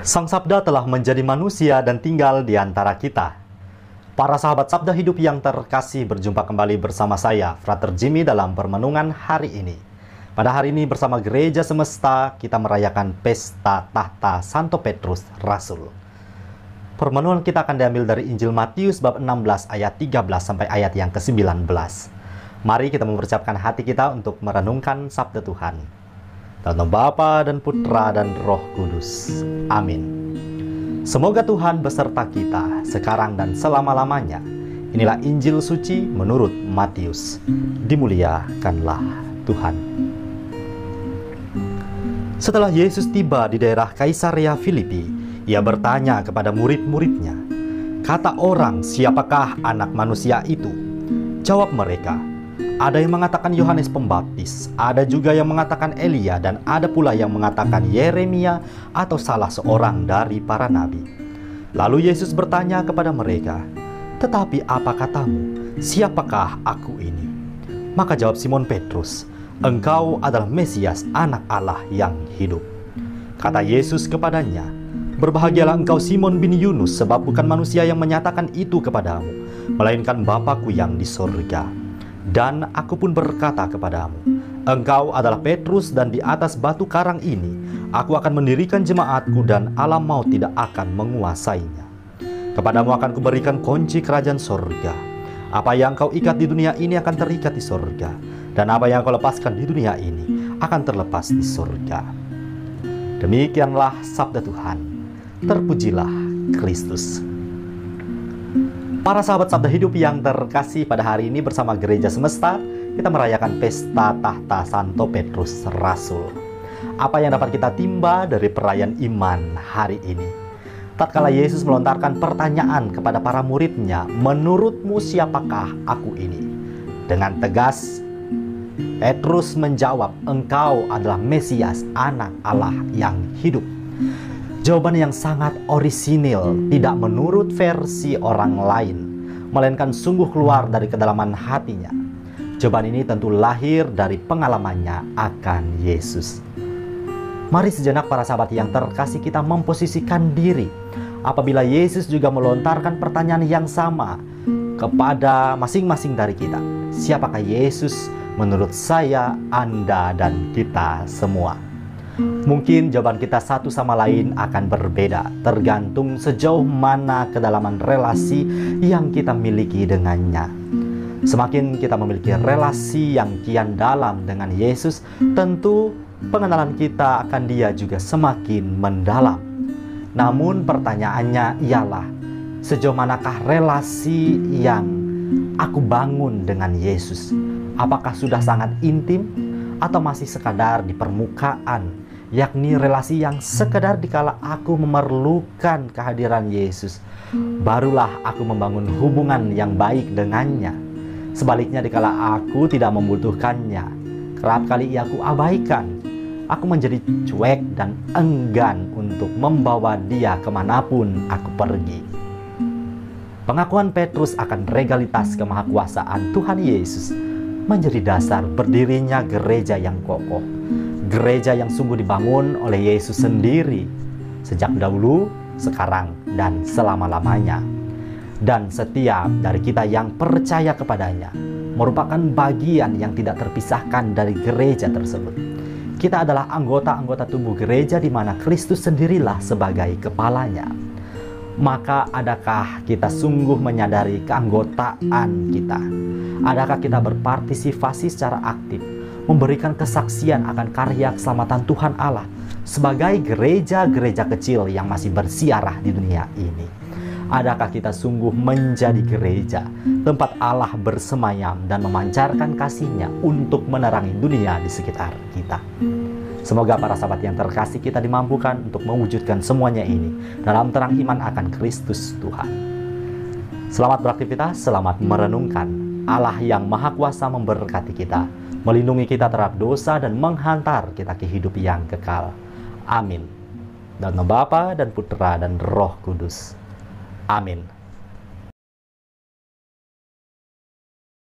Sang Sabda telah menjadi manusia dan tinggal di antara kita. Para sahabat Sabda Hidup yang terkasih, berjumpa kembali bersama saya, Frater Jimmy, dalam permenungan hari ini. Pada hari ini bersama Gereja Semesta, kita merayakan Pesta Tahta Santo Petrus Rasul. Permenungan kita akan diambil dari Injil Matius bab 16 ayat 13 sampai ayat yang ke-19. Mari kita mempersiapkan hati kita untuk merenungkan Sabda Tuhan. Dalam nama Bapa dan Putra dan Roh Kudus. Amin. Semoga Tuhan beserta kita sekarang dan selama-lamanya. Inilah Injil suci menurut Matius. Dimuliakanlah Tuhan. Setelah Yesus tiba di daerah Kaisarea Filipi, ia bertanya kepada murid-muridnya, "Kata orang, siapakah anak manusia itu?" Jawab mereka, "Ada yang mengatakan Yohanes Pembaptis, ada juga yang mengatakan Elia, dan ada pula yang mengatakan Yeremia atau salah seorang dari para nabi." Lalu Yesus bertanya kepada mereka, "Tetapi apa katamu? Siapakah aku ini?" Maka jawab Simon Petrus, "Engkau adalah Mesias, anak Allah yang hidup." Kata Yesus kepadanya, "Berbahagialah engkau Simon bin Yunus, sebab bukan manusia yang menyatakan itu kepadamu, melainkan Bapa-Ku yang di sorga. Dan aku pun berkata kepadamu, engkau adalah Petrus, dan di atas batu karang ini aku akan mendirikan jemaatku, dan alam maut tidak akan menguasainya. Kepadamu akan kuberikan kunci kerajaan sorga. Apa yang kau ikat di dunia ini akan terikat di sorga, dan apa yang kau lepaskan di dunia ini akan terlepas di sorga." Demikianlah sabda Tuhan. Terpujilah Kristus. Para sahabat Sabda Hidup yang terkasih, pada hari ini bersama Gereja Semesta, kita merayakan Pesta Tahta Santo Petrus Rasul. Apa yang dapat kita timba dari perayaan iman hari ini? Tatkala Yesus melontarkan pertanyaan kepada para muridnya, "Menurutmu siapakah aku ini?" Dengan tegas, Petrus menjawab, "Engkau adalah Mesias, anak Allah yang hidup." Jawaban yang sangat orisinil, tidak menurut versi orang lain, melainkan sungguh keluar dari kedalaman hatinya. Jawaban ini tentu lahir dari pengalamannya akan Yesus. Mari sejenak para sahabat yang terkasih, kita memposisikan diri apabila Yesus juga melontarkan pertanyaan yang sama kepada masing-masing dari kita. Siapakah Yesus menurut saya, Anda, dan kita semua? Mungkin jawaban kita satu sama lain akan berbeda, tergantung sejauh mana kedalaman relasi yang kita miliki dengannya. Semakin kita memiliki relasi yang kian dalam dengan Yesus, tentu pengenalan kita akan Dia juga semakin mendalam. Namun pertanyaannya ialah, sejauh manakah relasi yang aku bangun dengan Yesus? Apakah sudah sangat intim atau masih sekadar di permukaan, yakni relasi yang sekedar dikala aku memerlukan kehadiran Yesus, barulah aku membangun hubungan yang baik dengannya. Sebaliknya, dikala aku tidak membutuhkannya, kerap kali ia aku abaikan. Aku menjadi cuek dan enggan untuk membawa dia kemanapun aku pergi. Pengakuan Petrus akan regalitas kemahakuasaan Tuhan Yesus menjadi dasar berdirinya gereja yang kokoh. Gereja yang sungguh dibangun oleh Yesus sendiri sejak dahulu, sekarang, dan selama-lamanya. Dan setiap dari kita yang percaya kepadanya merupakan bagian yang tidak terpisahkan dari gereja tersebut. Kita adalah anggota-anggota tubuh gereja di mana Kristus sendirilah sebagai kepalanya. Maka adakah kita sungguh menyadari keanggotaan kita? Adakah kita berpartisipasi secara aktif, memberikan kesaksian akan karya keselamatan Tuhan Allah sebagai gereja-gereja kecil yang masih bersiarah di dunia ini? Adakah kita sungguh menjadi gereja, tempat Allah bersemayam dan memancarkan kasih-Nya untuk menerangi dunia di sekitar kita? Semoga para sahabat yang terkasih, kita dimampukan untuk mewujudkan semuanya ini dalam terang iman akan Kristus Tuhan. Selamat beraktivitas, selamat merenungkan. Allah yang Maha Kuasa memberkati kita, melindungi kita terhadap dosa, dan menghantar kita ke hidup yang kekal. Amin. Dalam nama Bapa dan Putra dan Roh Kudus. Amin.